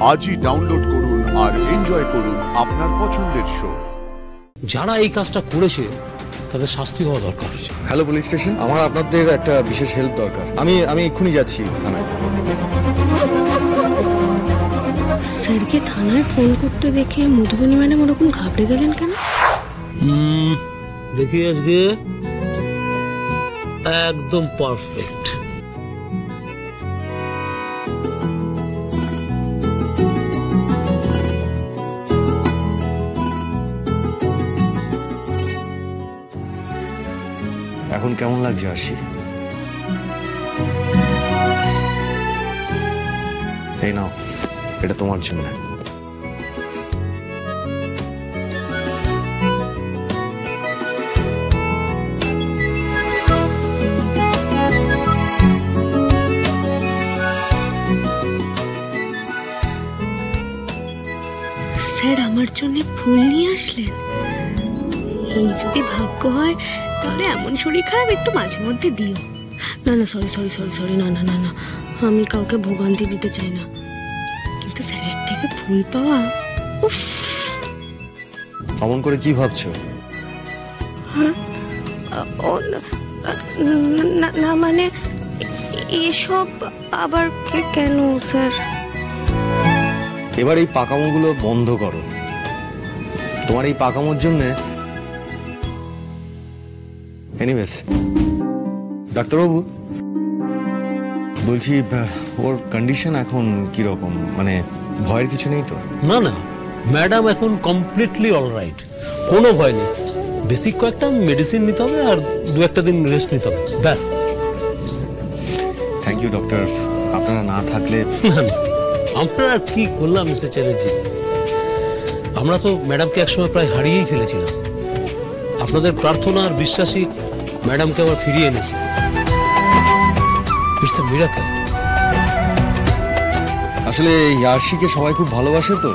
আজই ডাউনলোড করুন আর এনজয় করুন আপনার পছন্দের শো। যারা এই কাজটা করেছে তাদের শাস্তি হওয়া দরকার। হ্যালো পুলিশ স্টেশন, আমার আপনাদের একটা বিশেষ হেল্প দরকার। আমি এক্ষুনি যাচ্ছি থানায়। স্যারকে থানায় ফোন করতে দেখে মধুবনী ম্যাডাম ওরকম ঘাবড়ে গেলেন কেন? দেখি আজকে একদম পারফেক্ট। এখন কেমন লাগছে আশি? এই নাও, এটা তোমার জন্য। স্যার আমার জন্য ফুল নিয়ে আসলেন। এই যদি ভাগ্য হয় তাহলে এমন শরীর খারাপ একটু মাঝে মধ্যে দিও। না না, সরি সরি সরি সরি, না না না না, আমি কাউকে ভোগান্তি দিতে চাই না, কিন্তু স্যারের থেকে ফুল পাওয়া, উফ। অমন করে কি ভাবছো? না মানে এসব আবার কেন স্যার? এবার এই পাকামোগুলো বন্ধ করো। তোমার এই পাকামোর জন্য এনিওয়েজ, ডাক্তারবাবু বলছি, ওর কন্ডিশন এখন কিরকম? মানে ভয়ের কিছু নেই তো? না না, ম্যাডাম এখন কমপ্লিটলি অলরাইট, কোনো ভয় নেই। বেসিক কয়েকটা মেডিসিন নিতে হবে আর দু একটা দিন রেস্ট নিতে হবে, ব্যাস। থ্যাংক ইউ ডক্টর, আপনারা না থাকলে। আমরা আর কি করলাম মিস্টার চ্যাটার্জি, আমরা তো ম্যাডামকে একসময় প্রায় হারিয়েই ফেলেছিলাম। আপনাদের প্রার্থনা আর বিশ্বাসী ম্যাডামকে আবার ফিরিয়ে এনেছে। It's a miracle. আসলে ইয়ার্শিকে সবাই খুব ভালোবাসে তো,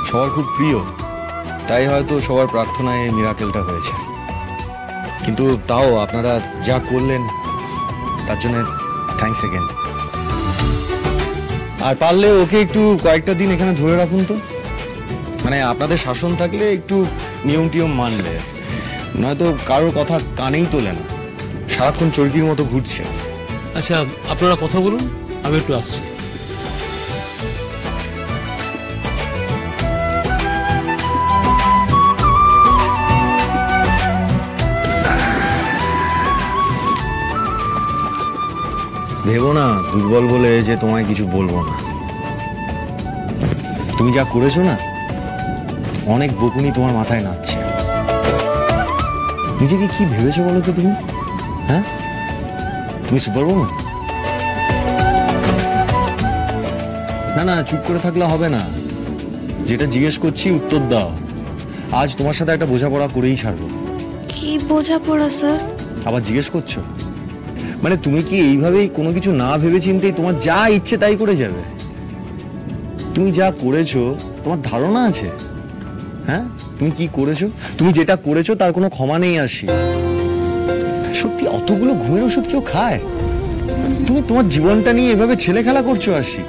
সবার খুব প্রিয়, তাই হয়তো সবার প্রার্থনায় এই মিরাকেলটা হয়েছে। কিন্তু তাও আপনারা যা করলেন তার জন্য থ্যাঙ্কস এগেন। আর পারলে ওকে একটু কয়েকটা দিন এখানে ধরে রাখুন তো, মানে আপনাদের শাসন থাকলে একটু নিয়ম টিয়ম মানলে, নয়তো কারোর কথা কানেই তোলে না, সারাক্ষণ চরকির মতো ঘুরছে। আচ্ছা আপনারা কথা বলুন, আমি একটু আসছি। ভেবো না দুর্বল বলে যে তোমায় কিছু বলবো না। তুমি যা করেছো না, অনেক বকুনি তোমার মাথায় নাচছে। নিজেকে কি ভেবেছো বলো তো তুমি? হ্যাঁ, তুমি সুপারম্যান? না না, চুপ করে থাকলে হবে না, যেটা জিজ্ঞেস করছি উত্তর দাও। আজ তোমার সাথে একটা বোঝাপড়া করেই ছাড়বো। কি বোঝাপড়া স্যার? আবার জিজ্ঞেস করছো? মানে তুমি কি এইভাবেই কোনো কিছু না ভেবে চিন্তেই তোমার যা ইচ্ছে তাই করে যাবে? তুমি যা করেছো তোমার ধারণা আছে? হ্যাঁ, তুমি কি করেছো? তুমি যেটা করেছো তার কোনো ক্ষমা নেই আসি। সত্যি অতগুলো ঘুমের ওষুধ কেউ খায়? তুমি তোমার জীবনটা নিয়ে এভাবে ছেলে খেলা করছো আসি।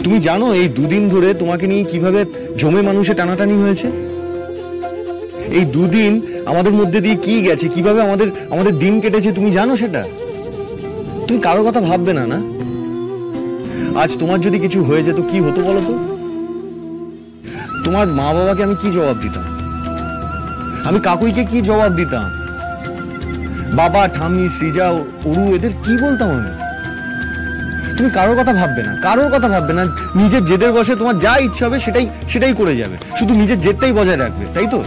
তুমি জানো এই দুদিন ধরে তোমাকে নিয়ে কিভাবে জমে মানুষে টানাটানি হয়েছে? এই দুদিন আমাদের মধ্যে দিয়ে কি গেছে, কিভাবে আমাদের দিন কেটেছে তুমি জানো সেটা? তুমি কারোর কথা ভাববে না না? আজ তোমার যদি কিছু হয়ে যেত কি হতো বলো তো? তোমার মা বাবাকে আমি কি জবাব দিতাম? আমি কাকুইকে কি জবাব দিতাম? বাবা, ঠাম্মি, সৃজা, অরু, এদের কি বলতাম আমি? তুমি কারোর কথা ভাববে না, কারোর কথা ভাববে না। নিজের জেদের বসে তোমার যা ইচ্ছা হবে সেটাই করে যাবে, শুধু নিজের জেদটাই বজায় রাখবে, তাই তো?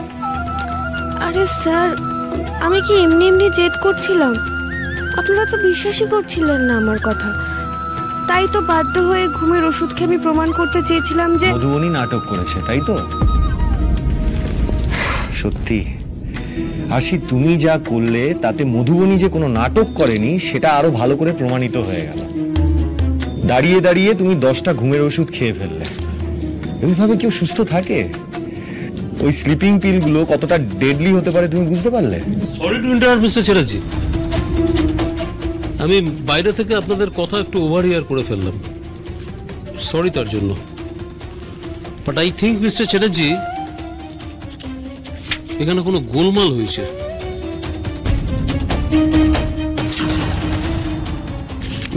আরে স্যার, আমি কি এমনি এমনি জেদ করছিলাম? আপনারা তো বিশ্বাসই করছিলেন না আমার কথা, তাই তো বাধ্য হয়ে ঘুমের ওষুধ খেয়ে আমি প্রমাণ করতে চেয়েছিলাম যে মধুবনী নাটক করেছে, তাই তো? সত্যি আশি, তুমি যা করলে তাতে মধুবনী যে কোনো নাটক করেনি সেটা আরো ভালো করে প্রমাণিত হয়ে গেল। দাঁড়িয়ে দাঁড়িয়ে তুমি 10টা ঘুমের ওষুধ খেয়ে ফেললে। এইভাবে কেউ সুস্থ থাকে? ওই স্লিপিং পিলগুলো কতটা ডেডলি হতে পারে তুমি বুঝতে পারলে? Sorry to interrupt mister Chatterjee, আমি বাইরে থেকে আপনাদের কথা একটু ওভার হিয়ার করে ফেললাম। সরি তার জন্য, but I think mister Chatterjee এখানে কোনো গোলমাল হয়েছে।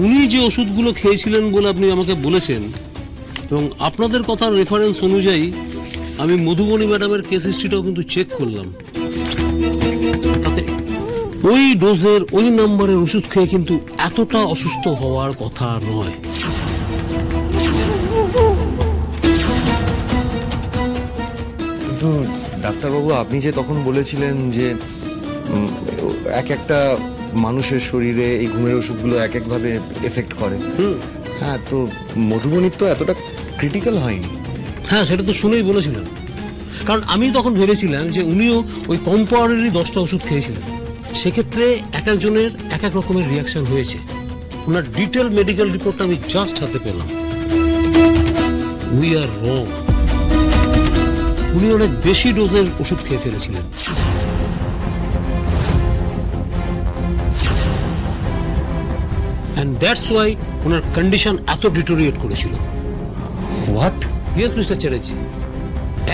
উনি যে ওষুধগুলো খেয়েছিলেন বলে আপনি আমাকে বলেছেন, এবং আপনাদের কথার রেফারেন্স অনুযায়ী আমি মধুবনী ম্যাডামের কেস হিস্ট্রিটাও কিন্তু চেক করলাম, তাতে ওই ডোজের ওই নাম্বারের ওষুধ খেয়ে কিন্তু এতটা অসুস্থ হওয়ার কথা নয়। কিন্তু ডাক্তারবাবু, আপনি যে তখন বলেছিলেন যে এক একটা মানুষের শরীরে এই ঘুমের ওষুধগুলো এক একভাবে এফেক্ট করে, হ্যাঁ, তো মধুবনীর তো এতটা ক্রিটিক্যাল হয়নি। হ্যাঁ, সেটা তো শুনেই বলেছিলেন, কারণ আমি তখন ভেবেছিলাম যে উনিও ওই কম পাওয়ারেরই 10টা ওষুধ খেয়েছিলেন। সেক্ষেত্রে এক একজনের এক এক রকমের রিয়াকশন হয়েছে। ওনার ডিটেল মেডিকেল রিপোর্টটা আমি জাস্ট হাতে পেলাম। উই আর রং। উনি অনেক বেশি ডোজের ওষুধ খেয়ে ফেলেছিলেন। And that's why owner condition এত ডিটোরিয়েট করেছিল। হোয়াট? ইয়েস মিস্টার চ্যাটার্জি,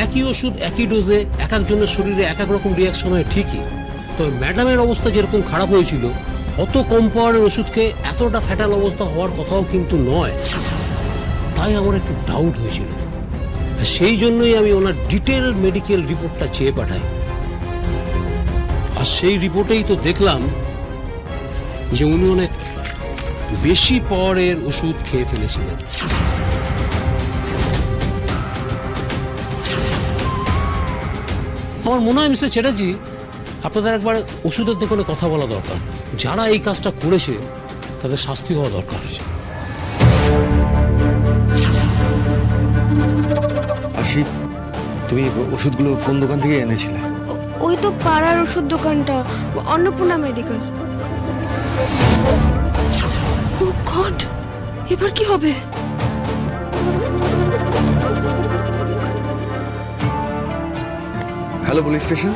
একই ওষুধ একই ডোজে এক একজনের শরীরে এক এক রকম রিয়াকশন হয় ঠিকই, তবে ম্যাডামের অবস্থা যেরকম খারাপ হয়েছিল, অত কম পাওয়ারের ওষুধ খেয়ে এতটা ফ্যাটাল অবস্থা হওয়ার কথাও কিন্তু নয়। তাই আমার একটু ডাউট হয়েছিল, সেই জন্যই আমি ওনার ডিটেল মেডিকেল রিপোর্টটা চেয়ে পাঠাই। আর সেই রিপোর্টেই তো দেখলাম যে উনি অনেক বেশি পাওয়ারের ওষুধ খেয়ে ফেলেছিলেন। আমার মনে হয় মিস্টার চ্যাটার্জি, আপনাদের একবার ওষুধের দোকানে কথা বলা দরকার। যারা এই কাজটা করেছে তাদের শাস্তি হওয়া দরকার। আশি, তুমি ওষুধগুলো কোন দোকান থেকে এনেছিলে? ওই তো পাড়ার ওষুধ দোকানটা, অন্নপূর্ণা মেডিকেল। ও গড, এবার কি হবে? হ্যালো পুলিশ স্টেশন,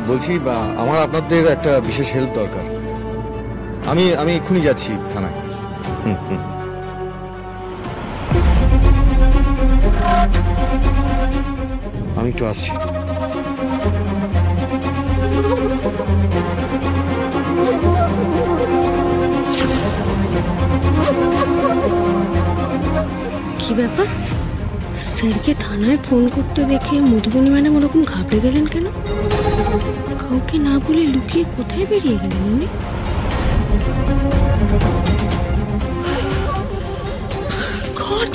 বলছি আমার আপনাদের একটা বিশেষ হেল্প দরকার। আমি এক্ষুনি যাচ্ছি থানায়। আমি একটু আসছি। কি ব্যাপার, স্যারকে থানায় ফোন করতে দেখে মধুবনী ম্যাডাম ওরকম ঘাবড়ে গেলেন কেন? কাউকে না বলে লুকিয়ে কোথায় বেরিয়ে গেলেন উনি? গড,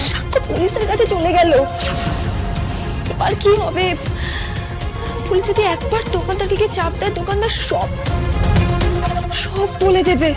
সাক্ষ্য পুলিশের কাছে চলে গেল। এবার কি হবে? পুলিশ যদি একবার দোকানদারকে চাপ দেয়, দোকানদার সব বলে দেবে।